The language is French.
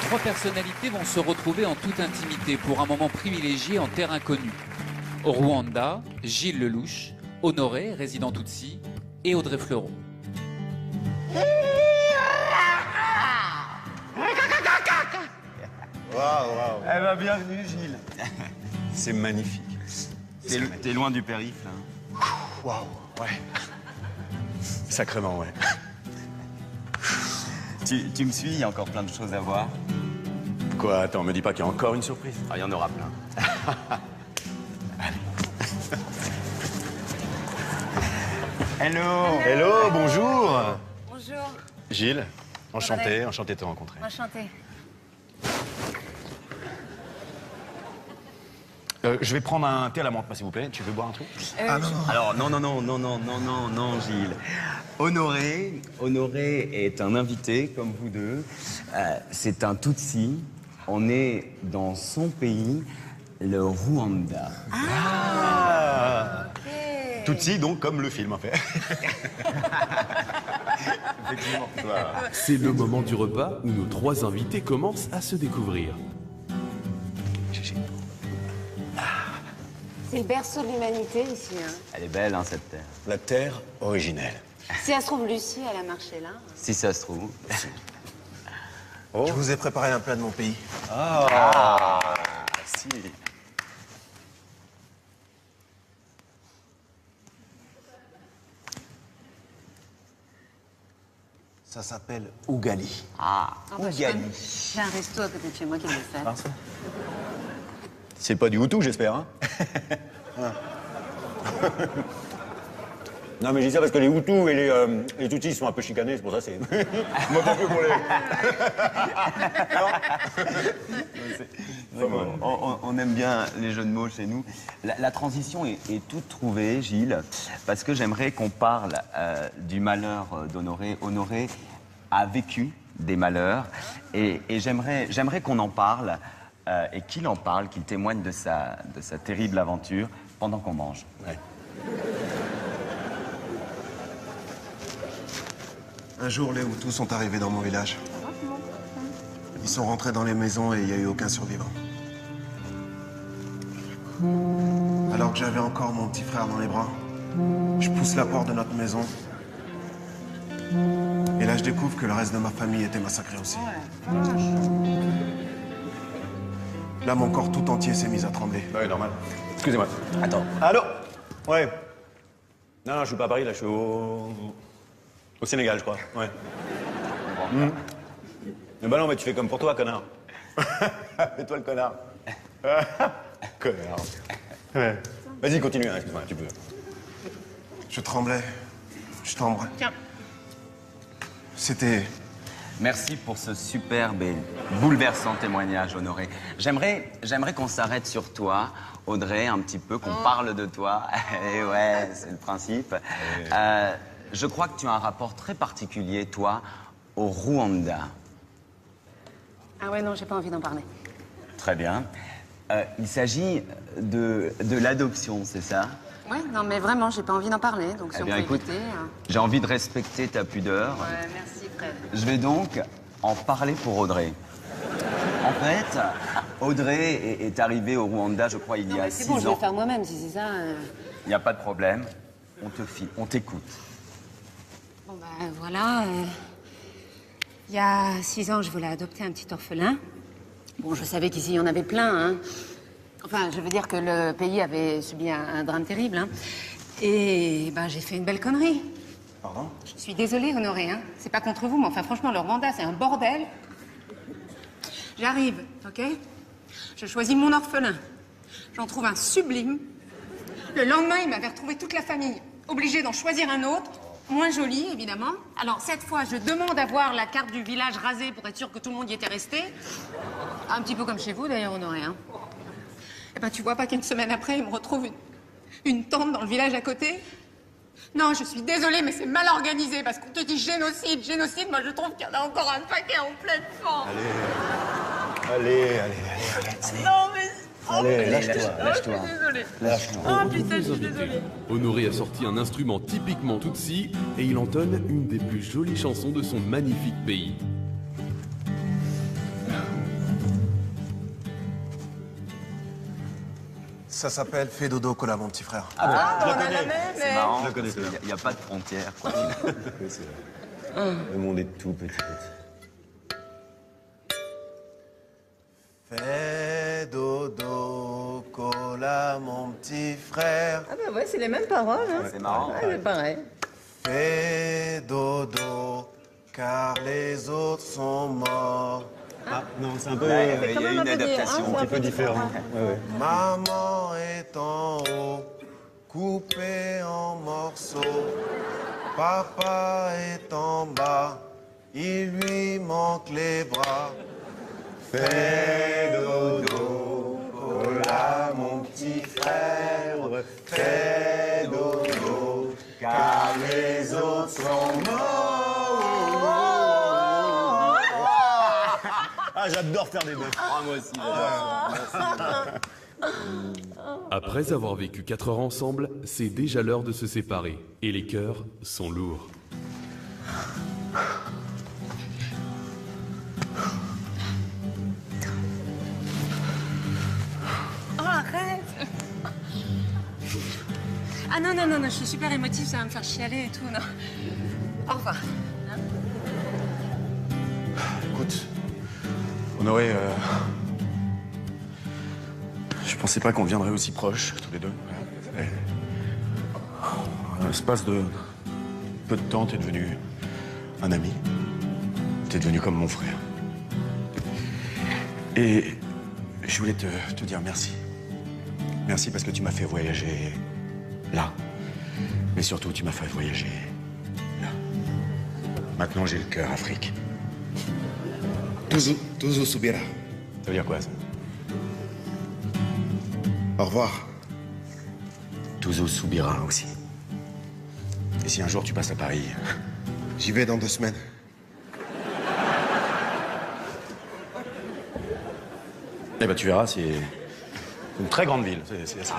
Trois personnalités vont se retrouver en toute intimité pour un moment privilégié en terre inconnue. Au Rwanda, Gilles Lelouch, Honoré, résident Tutsi, et Audrey Fleurot. Waouh. Eh ben, bienvenue, Gilles. C'est magnifique. T'es loin du périph', là. Waouh, ouais. Sacrément, ouais. Tu me suis, il y a encore plein de choses à voir. Quoi, attends, me dis pas qu'il y a encore une surprise. Ah, il y en aura plein. Hello. Hello, bonjour. Bonjour, Gilles, enchanté, enchanté de te rencontrer. enchantée. Je vais prendre un thé à la menthe, s'il vous plaît. Tu veux boire un truc? Alors, non, Gilles. Honoré est un invité, comme vous deux. C'est un Tutsi. On est dans son pays, le Rwanda. Tutsi, donc, comme le film, en fait. Effectivement. C'est le moment du repas où nos trois invités commencent à se découvrir. C'est le berceau de l'humanité ici. Hein. Elle est belle, hein, cette terre. La terre originelle. Si ça se trouve, Lucie, elle a marché là. Si ça se trouve. Je vous ai préparé un plat de mon pays. Si. Ça s'appelle Ougali. Ah, Bah, Ougali. j'ai un resto à côté de chez moi qui me le fait. C'est pas du Hutu, j'espère, hein? Non, mais je dis ça parce que les Hutus et les Tutsis sont un peu chicanés, c'est pour ça c'est... Moi, pas peu pour les... On aime bien les jeux de mots chez nous. La transition est toute trouvée, Gilles, parce que j'aimerais qu'on parle du malheur d'Honoré. Honoré a vécu des malheurs et j'aimerais qu'on en parle et qu'il en parle, qu'il témoigne de sa terrible aventure pendant qu'on mange. Ouais. Un jour, les Hutus sont arrivés dans mon village. Ils sont rentrés dans les maisons et il n'y a eu aucun survivant. Alors que j'avais encore mon petit frère dans les bras, je pousse la porte de notre maison. Et là, je découvre que le reste de ma famille était massacré aussi. Là, mon corps tout entier s'est mis à trembler. Ouais, normal. Excusez-moi. Attends. Allô? Ouais. Non, je suis pas à Paris, là, je suis au Sénégal, je crois. Ouais. Mais bah non, mais tu fais comme pour toi, connard. Fais-toi le connard. Connard. Ouais. Vas-y, continue, hein, excuse-moi, tu peux. Je tremblais. Je t'embrasse. Tiens. C'était... Merci pour ce superbe et bouleversant témoignage, Honoré. J'aimerais qu'on s'arrête sur toi, Audrey, un petit peu, qu'on parle de toi. Et ouais, c'est le principe. Je crois que tu as un rapport très particulier, toi, au Rwanda. Ah ouais, non, j'ai pas envie d'en parler. Très bien. Il s'agit de l'adoption, c'est ça? Ouais, non, mais vraiment, j'ai pas envie d'en parler. Donc si Eh on bien, peut écoute, éviter, j'ai envie de respecter ta pudeur. Ouais, merci, Fred. Je vais donc en parler pour Audrey. En fait, Audrey est arrivée au Rwanda, je crois, il y Non, a mais c'est 6 bon, je vais ans. le faire moi-même, si c'est ça. Il n'y a pas de problème. On t'écoute. Bon, bah voilà. Il y a 6 ans, je voulais adopter un petit orphelin. Bon, je savais qu'ici, il y en avait plein, hein. Enfin, je veux dire que le pays avait subi un drame terrible, hein. Et ben, j'ai fait une belle connerie. Pardon? Je suis désolée, Honoré, hein. C'est pas contre vous, mais enfin, franchement, le Rwanda, c'est un bordel. J'arrive, ok? Je choisis mon orphelin. J'en trouve un sublime. Le lendemain, il m'avait retrouvé toute la famille. Obligée d'en choisir un autre. Moins joli, évidemment. Alors, cette fois, je demande à voir la carte du village rasée pour être sûr que tout le monde y était resté. Un petit peu comme chez vous, d'ailleurs, Honoré, hein. Eh ben, tu vois pas qu'une semaine après, il me retrouve une tante dans le village à côté? Non, je suis désolée, mais c'est mal organisé, parce qu'on te dit génocide. Génocide, moi, je trouve qu'il y en a encore un paquet en pleine forme. Allez. Non, mais... Allez, lâche-toi. Je suis désolée. Lâche-toi. Oh, putain, je suis désolée. Honoré a sorti un instrument typiquement Tutsi et il entonne une des plus jolies chansons de son magnifique pays. Ça s'appelle Fais dodo, cola, mon petit frère. Ah, on a la même, C'est mais... marrant, Je le connais, parce qu'il n'y a pas de frontières. quoi. Oui, c'est vrai. Le monde est tout petit. Fais dodo, cola, mon petit frère. Ah bah ouais, c'est les mêmes paroles, hein. C'est marrant. Ouais, c'est pareil. Fais dodo, car les autres sont morts. Ah, non, c'est un peu... Ouais, il y quand a même une un peu adaptation. c'est un peu différent. Ouais, ouais. Maman est en haut, coupée en morceaux. Papa est en bas, il lui manque les bras. Fais dodo, cola, mon petit frère. Fais dodo, car les autres sont morts. Ah, j'adore faire des bœufs. Ah, moi aussi. Après avoir vécu 4 heures ensemble, c'est déjà l'heure de se séparer. Et les cœurs sont lourds. Oh, arrête. Ah non, non, non, non, je suis super émotive, ça va me faire chialer et tout, non. Au revoir. Écoute, Honoré, je pensais pas qu'on viendrait aussi proches, tous les deux. En l'espace de peu de temps, t'es devenu un ami. T'es devenu comme mon frère. Et je voulais te dire merci. Merci parce que tu m'as fait voyager là. Mais surtout, tu m'as fait voyager là. Maintenant, j'ai le cœur Afrique. Tuzu subira. Ça veut dire quoi, ça? Au revoir. Tuzo Soubira aussi. Et si un jour tu passes à Paris, J'y vais dans 2 semaines. eh ben tu verras, c'est une très grande ville. C'est assez...